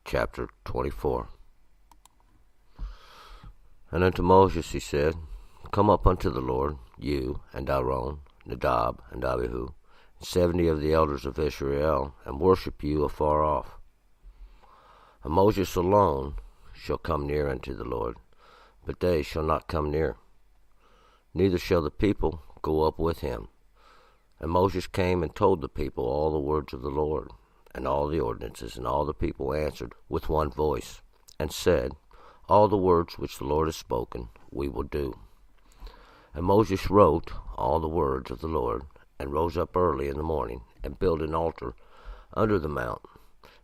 chapter 24. And unto Moses he said, Come up unto the Lord, you and Aaron, Nadab and Abihu, and 70 of the elders of Israel, and worship you afar off. And Moses alone shall come near unto the Lord, but they shall not come near. Neither shall the people go up with him. And Moses came and told the people all the words of the Lord, and all the ordinances, and all the people answered with one voice, and said, All the words which the Lord has spoken, we will do. And Moses wrote all the words of the Lord, and rose up early in the morning, and built an altar under the mount,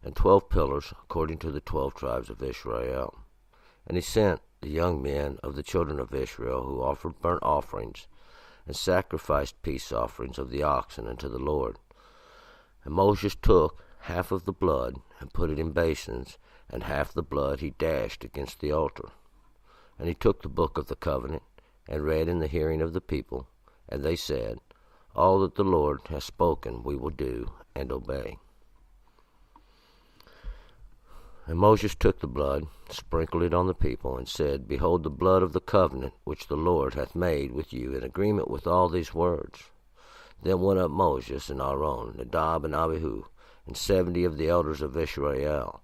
and 12 pillars according to the 12 tribes of Israel. And he sent the young men of the children of Israel, who offered burnt offerings, and sacrificed peace offerings of the oxen unto the Lord. And Moses took half of the blood, and put it in basins, and half the blood he dashed against the altar. And he took the book of the covenant, and read in the hearing of the people, and they said, All that the Lord has spoken we will do and obey. And Moses took the blood, sprinkled it on the people, and said, Behold the blood of the covenant which the Lord hath made with you in agreement with all these words. Then went up Moses and Aaron, Nadab and Abihu, and 70 of the elders of Israel.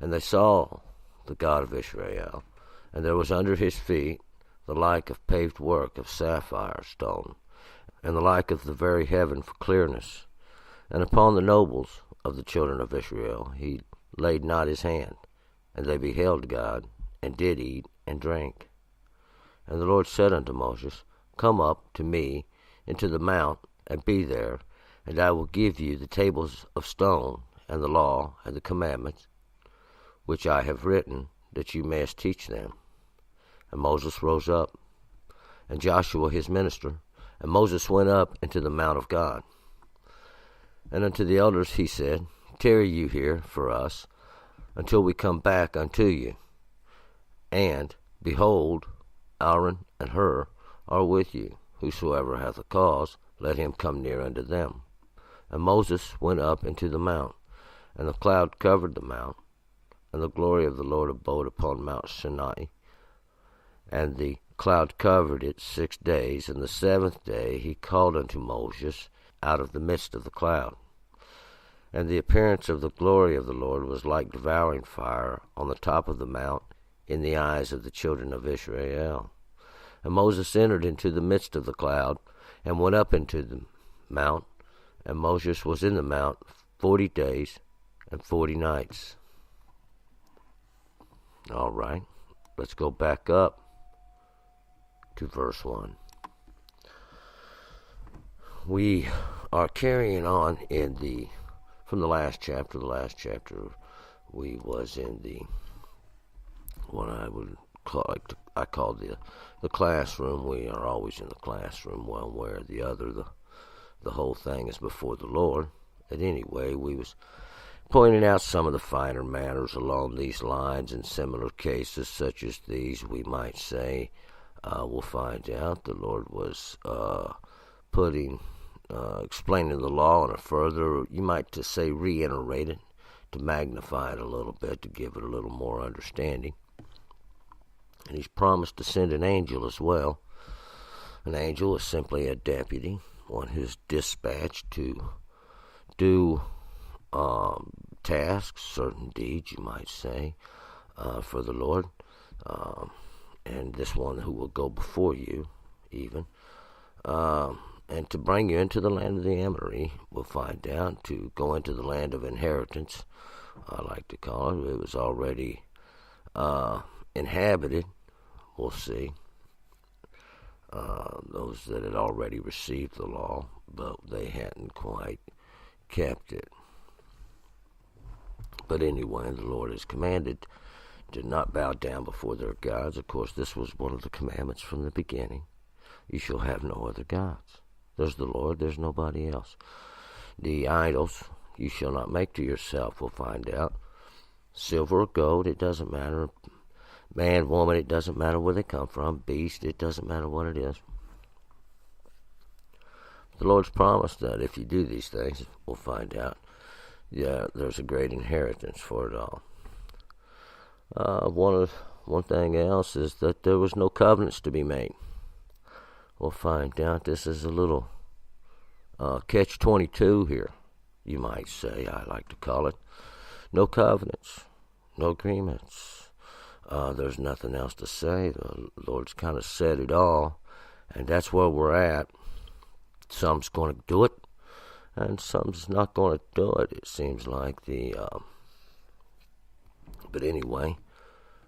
And they saw the God of Israel, and there was under his feet the like of paved work of sapphire stone, and the like of the very heaven for clearness. And upon the nobles of the children of Israel he laid not his hand, and they beheld God, and did eat and drink. And the Lord said unto Moses, Come up to me into the mount, and be there, and I will give you the tables of stone, and the law, and the commandments, which I have written, that you mayest teach them. And Moses rose up, and Joshua his minister, and Moses went up into the mount of God. And unto the elders he said, Tarry you here for us, until we come back unto you. And, behold, Aaron and Hur are with you. Whosoever hath a cause, let him come near unto them. And Moses went up into the mount, and the cloud covered the mount, and the glory of the Lord abode upon Mount Sinai. And the cloud covered it 6 days, and the 7th day he called unto Moses out of the midst of the cloud. And the appearance of the glory of the Lord was like devouring fire on the top of the mount in the eyes of the children of Israel. And Moses entered into the midst of the cloud, and went up into the mount, and Moses was in the mount 40 days and 40 nights. All right, let's go back up to verse 1. We are carrying on from the last chapter. The last chapter we was in what I would call the classroom. We are always in the classroom, one way or the other. The whole thing is before the Lord. At any way, we was pointing out some of the finer matters along these lines. In similar cases such as these, we might say, we'll find out the Lord was explaining the law in a further, you might to say, reiterate it, to magnify it a little bit, to give it a little more understanding. And he's promised to send an angel as well. An angel is simply a deputy, one who's dispatched to do tasks, certain deeds, you might say, for the Lord. And this one who will go before you, even. And to bring you into the land of the Amoree, we'll find out, to go into the land of inheritance, I like to call it. It was already inhabited, we'll see. Those that had already received the law, but they hadn't quite kept it. But anyway, the Lord has commanded to not bow down before their gods. Of course, this was one of the commandments from the beginning. You shall have no other gods. There's the Lord, there's nobody else. The idols you shall not make to yourself, we'll find out. Silver or gold, it doesn't matter. Man, woman, it doesn't matter where they come from. Beast, it doesn't matter what it is. The Lord's promised that if you do these things, we'll find out, there's a great inheritance for it all. One thing else is that there was no covenants to be made. We'll find out this is a little catch-22 here, you might say, I like to call it. No covenants, no agreements. There's nothing else to say. The Lord's kind of said it all, and that's where we're at. Some's going to do it, and some's not going to do it, it seems like. But anyway,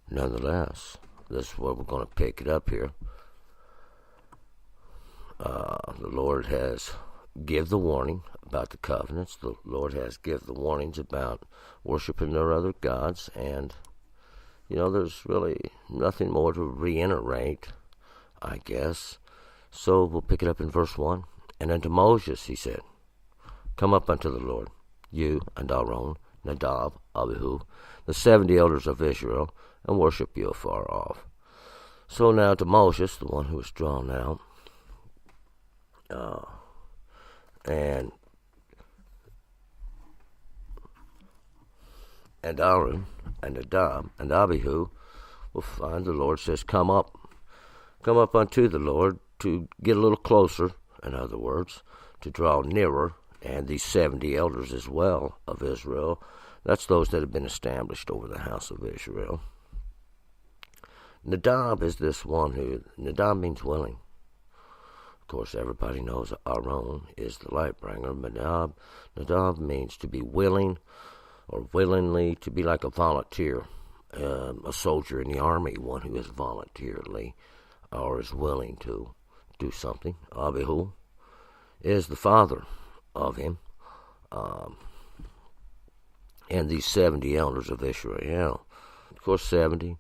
nonetheless, this is where we're going to pick it up here. The Lord has give the warning about the covenants. The Lord has give the warnings about worshiping their other gods, and there's really nothing more to reiterate, I guess. So we'll pick it up in verse 1. And unto Moses he said, Come up unto the Lord, you and Aaron, Nadab, Abihu, the 70 elders of Israel, and worship you afar off. So now to Moses, the one who was drawn out, and Aaron, and Nadab, and Abihu, we'll find the Lord says, Come up unto the Lord, to get a little closer, in other words, to draw nearer, and these 70 elders as well of Israel. That's those that have been established over the house of Israel. Nadab is this one who, Nadab means willing. Of course, everybody knows Aaron is the light bringer, but Nadab means to be willing, or willingly, to be like a volunteer, a soldier in the army, one who is voluntarily or is willing to do something. Abihu is the father of him, and these 70 elders of Israel. Of course, 70,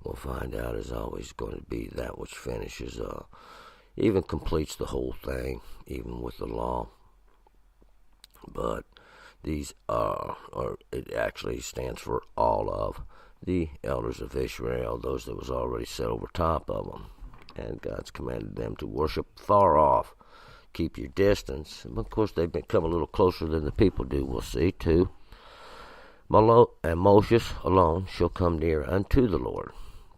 we'll find out, is always going to be that which finishes, even completes the whole thing, even with the law. But these it actually stands for all of the elders of Israel, those that was already set over top of them. And God's commanded them to worship far off, keep your distance. And of course, they've become a little closer than the people do, we'll see, too. And Moses alone shall come near unto the Lord,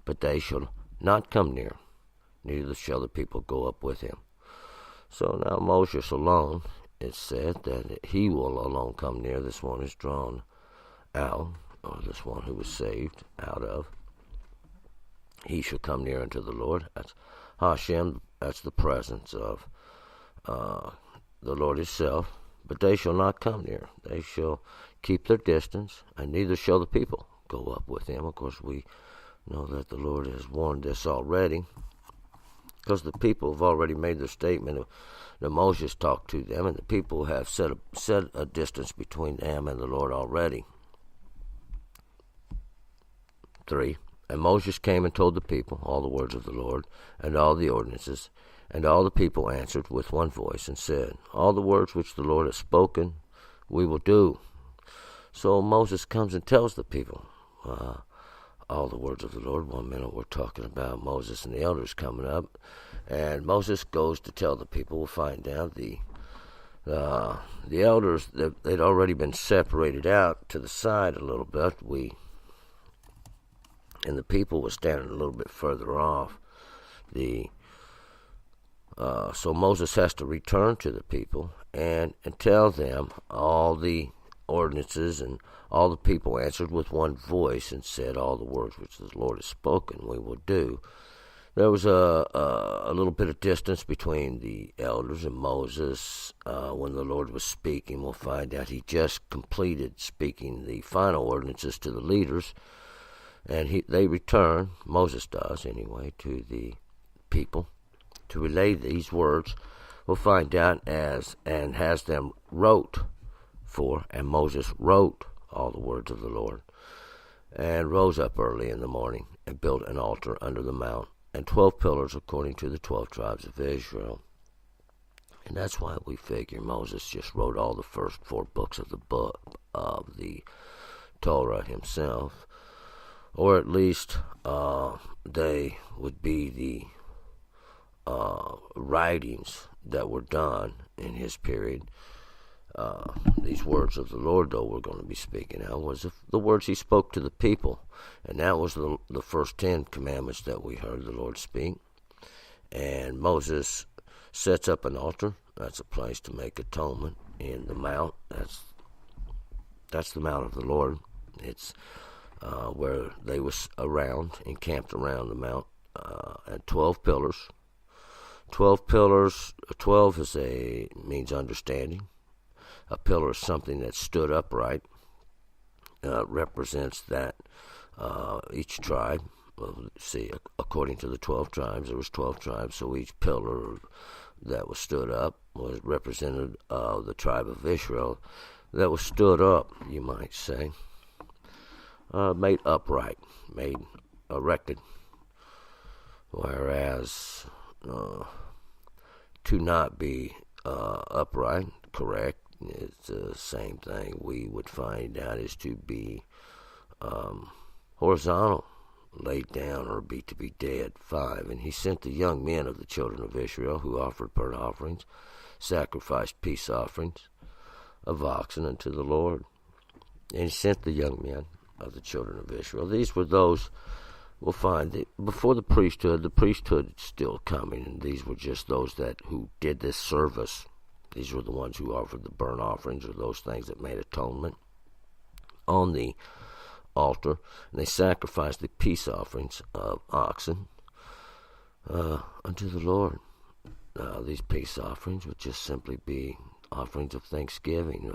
but they shall not come near, neither shall the people go up with him. So now Moses alone, it's said that he will alone come near. This one is drawn out, or this one who was saved out of. He shall come near unto the Lord. That's Hashem, that's the presence of the Lord himself. But they shall not come near. They shall keep their distance, and neither shall the people go up with him. Of course, we know that the Lord has warned this already, because the people have already made their statement that Moses talked to them, and the people have set a distance between them and the Lord already. 3. And Moses came and told the people all the words of the Lord, and all the ordinances. And all the people answered with one voice, and said, All the words which the Lord has spoken, we will do. So Moses comes and tells the people all the words of the Lord. 1 minute we're talking about Moses and the elders coming up, and Moses goes to tell the people. We'll find out the elders, they'd already been separated out to the side a little bit. And the people were standing a little bit further off. So Moses has to return to the people and tell them all the ordinances, and all the people answered with one voice and said, All the words which the Lord has spoken we will do. There was a little bit of distance between the elders and Moses when the Lord was speaking. We'll find out he just completed speaking the final ordinances to the leaders, and they return, Moses does anyway, to the people to relay these words. We'll find out and has them wrote for, and Moses wrote all the words of the Lord, and rose up early in the morning, and built an altar under the mount, and 12 pillars according to the 12 tribes of Israel. And that's why we figure Moses just wrote all the first 4 books of the Torah himself, or at least they would be the writings that were done in his period. These words of the Lord, though, we're going to be speaking now, was the words he spoke to the people. And that was the first 10 commandments that we heard the Lord speak. And Moses sets up an altar. That's a place to make atonement in the mount. That's the mount of the Lord. It's where they was encamped around the mount, and 12 pillars. 12 pillars. 12 means understanding. A pillar is something that stood upright. Represents that each tribe. According to the 12 tribes, there was 12 tribes. So each pillar that was stood up was represented the tribe of Israel that was stood up, you might say, made upright, made erected. Whereas to not be upright, correct, it's the same thing we would find out is to be horizontal, laid down, or to be dead. 5. And he sent the young men of the children of Israel who offered burnt offerings, sacrificed peace offerings of oxen unto the Lord. And he sent the young men of the children of Israel. These were those, we'll find that before the priesthood is still coming, and these were just those who did this service. These were the ones who offered the burnt offerings, or those things that made atonement on the altar. And they sacrificed the peace offerings of oxen unto the Lord. These peace offerings would just simply be offerings of thanksgiving.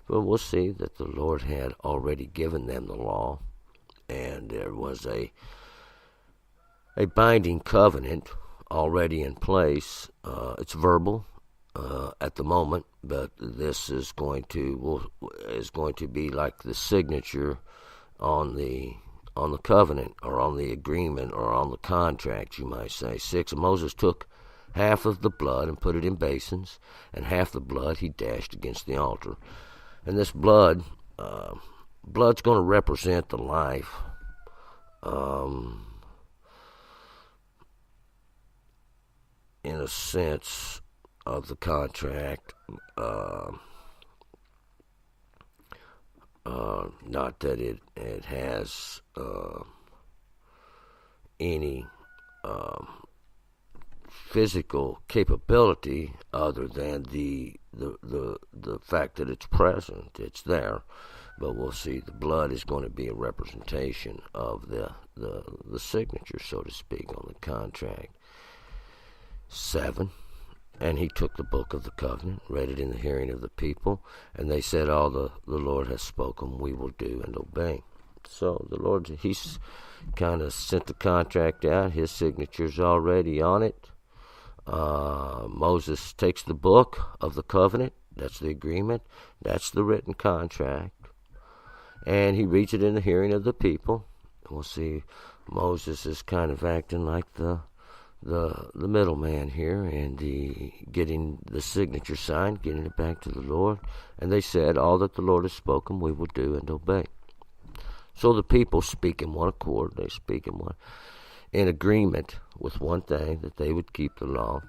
But we'll see that the Lord had already given them the law, and there was a binding covenant already in place. It's verbal at the moment, but this is going to be like the signature on the covenant, or on the agreement, or on the contract, you might say. 6. And Moses took half of the blood and put it in basins, and half the blood he dashed against the altar. And this blood's going to represent the life. In a sense of the contract, not that it has any physical capability other than the fact that it's present, it's there. But we'll see the blood is going to be a representation of the signature, so to speak, on the contract. 7. And he took the book of the covenant, read it in the hearing of the people, and they said, all the Lord has spoken, we will do and obey. So the Lord, he's kind of sent the contract out. His signature's already on it. Moses takes the book of the covenant. That's the agreement. That's the written contract. And he reads it in the hearing of the people. We'll see Moses is kind of acting like the middleman here, and getting the signature signed, getting it back to the Lord. And they said, all that the Lord has spoken, we will do and obey. So the people speak in one accord. They speak in agreement with one thing, that they would keep the law,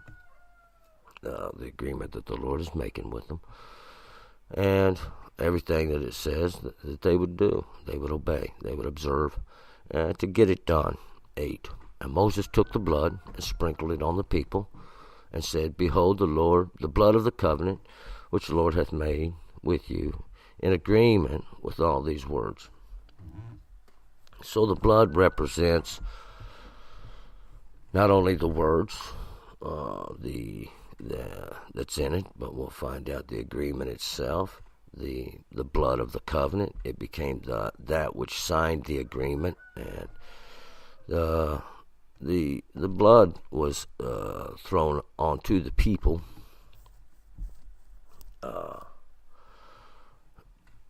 the agreement that the Lord is making with them, and everything that it says that they would do, they would obey, they would observe, to get it done. 8. And Moses took the blood and sprinkled it on the people, and said, behold, the blood of the covenant, which the Lord hath made with you, in agreement with all these words. So the blood represents not only the words that's in it, but we'll find out the agreement itself, the blood of the covenant. It became that which signed the agreement, and the blood was thrown onto the people.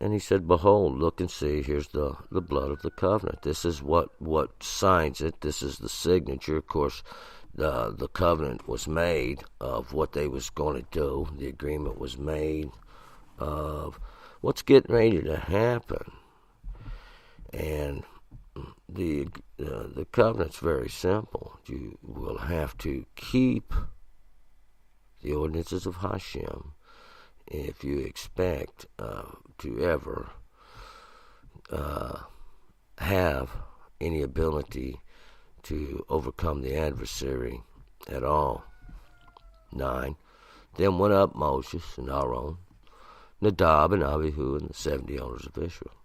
And he said, behold, look and see, here's the blood of the covenant. This is what signs it. This is the signature. Of course, the covenant was made of what they was going to do. The agreement was made of what's getting ready to happen. And the covenant's very simple. You will have to keep the ordinances of Hashem if you expect to ever have any ability to overcome the adversary at all. 9. Then went up Moses and Aaron, Nadab and Abihu, and the 70 elders of Israel.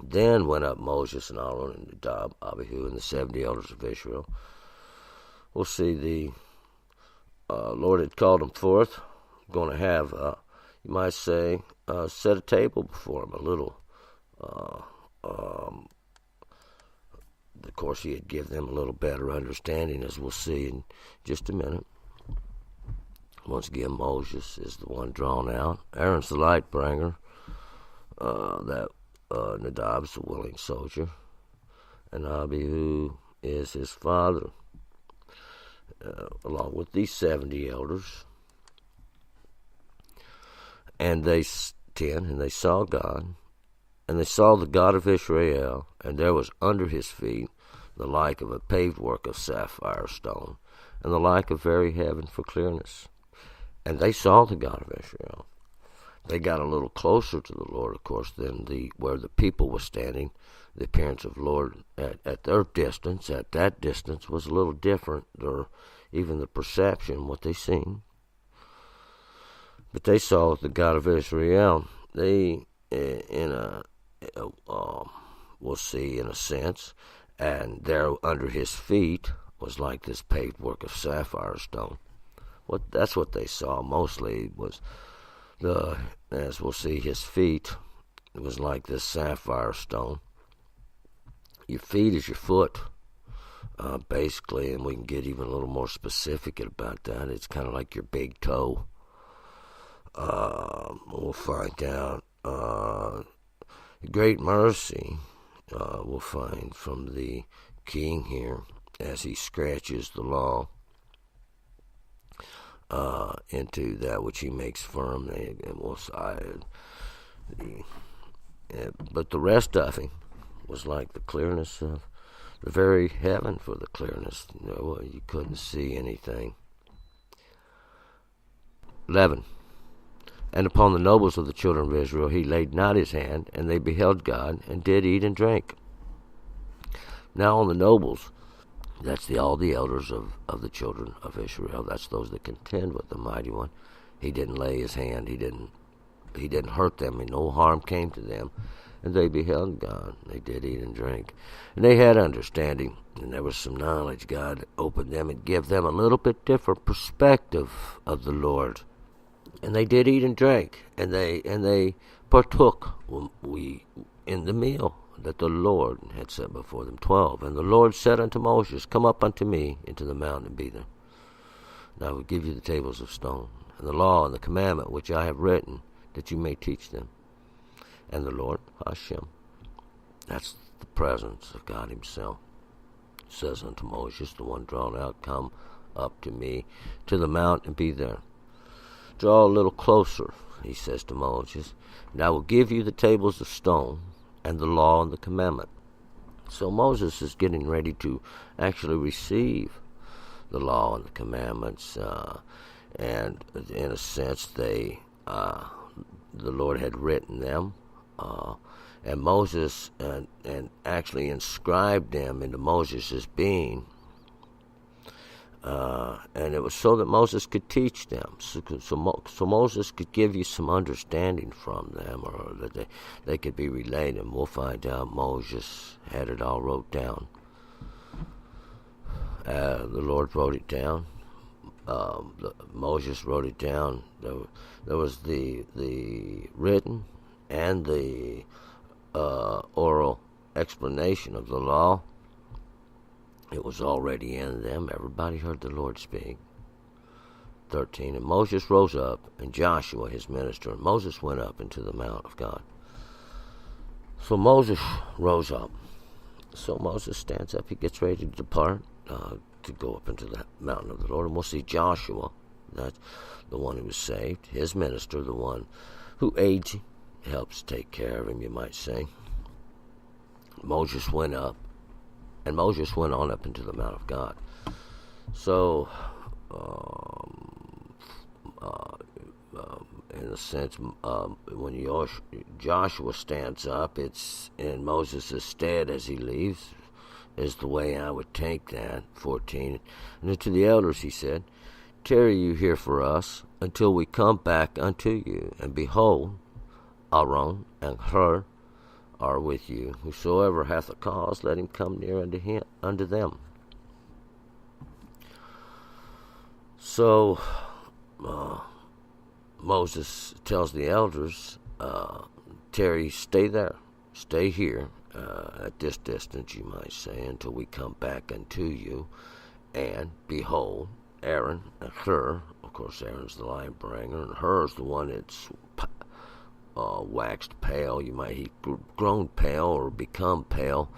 Then went up Moses and Aaron and Nadab, Abihu, and the 70 elders of Israel. We'll see the Lord had called them forth. Going to have, you might say, set a table before them, a little. Of course, he had given them a little better understanding, as we'll see in just a minute. Once again, Moses is the one drawn out. Aaron's the light bringer. Nadab's the willing soldier. And Abihu is his father. Along with these 70 elders. And they saw God, and they saw the God of Israel, and there was under his feet the like of a paved work of sapphire stone, and the like of very heaven for clearness. And they saw the God of Israel. They got a little closer to the Lord, of course, than where the people were standing. The appearance of the Lord at their distance, at that distance, was a little different, or even the perception, what they seen. But they saw the God of Israel. They, we'll see in a sense, and there under his feet was like this paved work of sapphire stone. That's what they saw mostly, was as we'll see, his feet. It was like this sapphire stone. Your feet is your foot, basically, and we can get even a little more specific about that. It's kind of like your big toe. We'll find out great mercy we'll find from the king here as he scratches the law into that which he makes firm. But the rest of him was like the clearness of the very heaven for the clearness. You couldn't see anything. 11. And upon the nobles of the children of Israel he laid not his hand, and they beheld God, and did eat and drink. Now on the nobles, that's all the elders of the children of Israel. That's those that contend with the Mighty One. He didn't lay his hand. He didn't hurt them, and no harm came to them. And they beheld God. They did eat and drink. And they had understanding, and there was some knowledge. God opened them and gave them a little bit different perspective of the Lord. And they did eat and drink, and they partook in the meal that the Lord had set before them. 12. And the Lord said unto Moses, Come up unto me into the mountain and be there. And I will give you the tables of stone, and the law and the commandment which I have written, that you may teach them. And the Lord, Hashem, that's the presence of God himself, says unto Moses, the one drawn out, Come up to me to the mount and be there. Draw a little closer, he says to Moses, and I will give you the tables of stone and the law and the commandment. So Moses is getting ready to actually receive the law and the commandments, and in a sense the Lord had written them, and Moses and actually inscribed them into Moses' being. And it was so that Moses could teach them, so Moses could give you some understanding from them, or that they could be relayed. And we'll find out Moses had it all wrote down. The Lord wrote it down. Moses wrote it down. There was the written and the oral explanation of the law. It was already in them. Everybody heard the Lord speak. 13. And Moses rose up, and Joshua his minister, and Moses went up into the mount of God. So Moses rose up. So Moses stands up. He gets ready to depart, to go up into the mountain of the Lord. And we'll see Joshua, that's the one who was saved, his minister, the one who aids him, helps take care of him, you might say. Moses went up. And Moses went on up into the Mount of God. So, in a sense, when Joshua stands up, it's in Moses' stead as he leaves, is the way I would take that. 14. And then to the elders he said, tarry you here for us until we come back unto you. And behold, Aaron and Hur are with you. Whosoever hath a cause, let him come near unto them. So Moses tells the elders, tarry, stay there, stay here, at this distance, you might say, until we come back unto you. And behold, Aaron and Hur, of course Aaron's the lion bringer, and Hur's the one that's waxed pale. He's grown pale or become pale,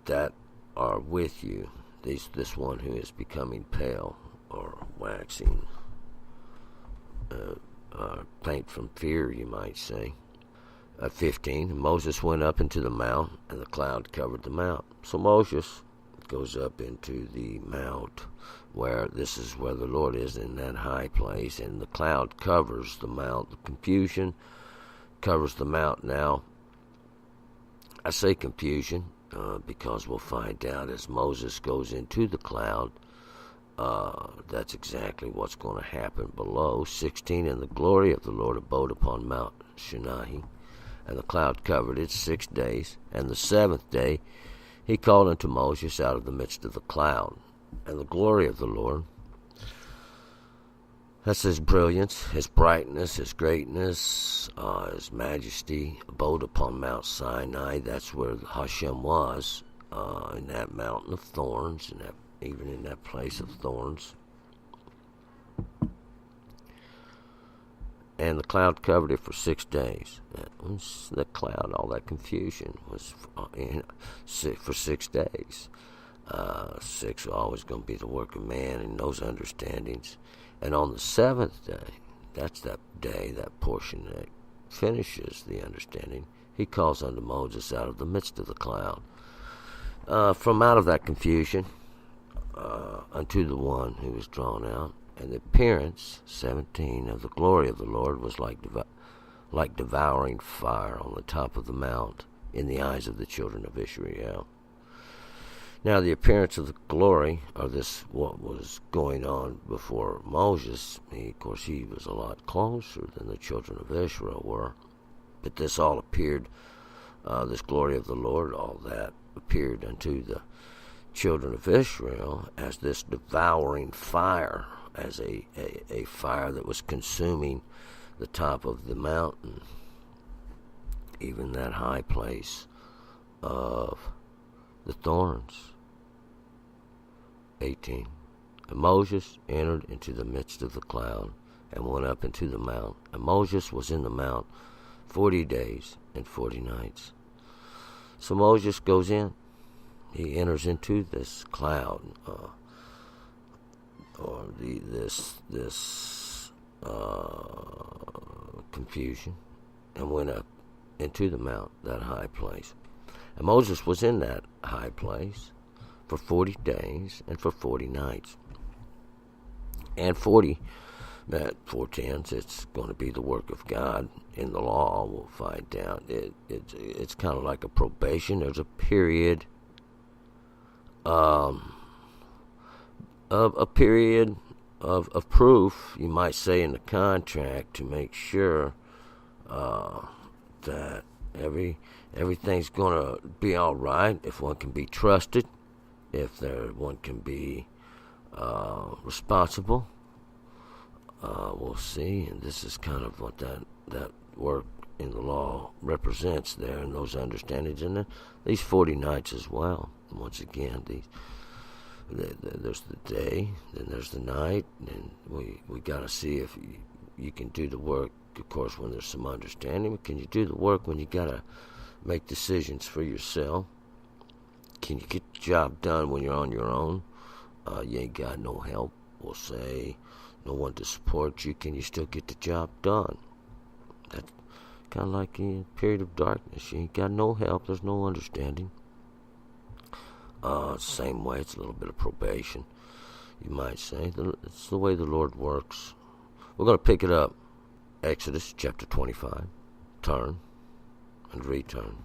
that are with you. This one who is becoming pale or waxing, faint from fear, you might say. 15, Moses went up into the mount, and the cloud covered the mount. So Moses goes up into the mount, where this is where the Lord is, in that high place, and the cloud covers the mount. The confusion covers the mount. Now, I say confusion because we'll find out as Moses goes into the cloud, that's exactly what's going to happen below. 16, and the glory of the Lord abode upon Mount Sinai, and the cloud covered it 6 days. And the 7th day he called unto Moses out of the midst of the cloud. And the glory of the Lord, that's his brilliance, his brightness, his greatness, his majesty, abode upon Mount Sinai. That's where Hashem was, in that mountain of thorns, even in that place of thorns. And the cloud covered it for 6 days. The cloud, all that confusion was for 6 days. 6 are always going to be the work of man in those understandings. And on the 7th day, that's that day, that portion that finishes the understanding, he calls unto Moses out of the midst of the cloud. From out of that confusion unto the one who was drawn out. And the appearance, 17, of the glory of the Lord was like devouring fire on the top of the mount in the eyes of the children of Israel. Now the appearance of the glory, or this, what was going on before Moses, of course he was a lot closer than the children of Israel were. But this all appeared, this glory of the Lord, all that appeared unto the children of Israel as this devouring fire, as a fire that was consuming the top of the mountain, even that high place of the thorns. 18. And Moses entered into the midst of the cloud and went up into the mount. And Moses was in the mount 40 days and 40 nights. So Moses goes in. He enters into this cloud, or this confusion, and went up into the mount, that high place. And Moses was in that high place for 40 days and for 40 nights. And 40, that foretells it's going to be the work of God in the law. We'll find out. It's kind of like a probation. There's a period, a period of proof, you might say, in the contract to make sure that everything's going to be all right, if one can be trusted, if one can be responsible. We'll see, and this is kind of what that work in the law represents there, in those understandings, and these 40 nights as well. Once again, there's the day, then there's the night, and we got to see if you can do the work, of course, when there's some understanding. But can you do the work when you got to make decisions for yourself? Can you get the job done when you're on your own? You ain't got no help, we'll say, no one to support you. Can you still get the job done? That's kind of like a period of darkness. You ain't got no help, there's no understanding. Same way, it's a little bit of probation. you might say. It's the way the Lord works. We're going to pick it up. Exodus chapter 25. Turn and return.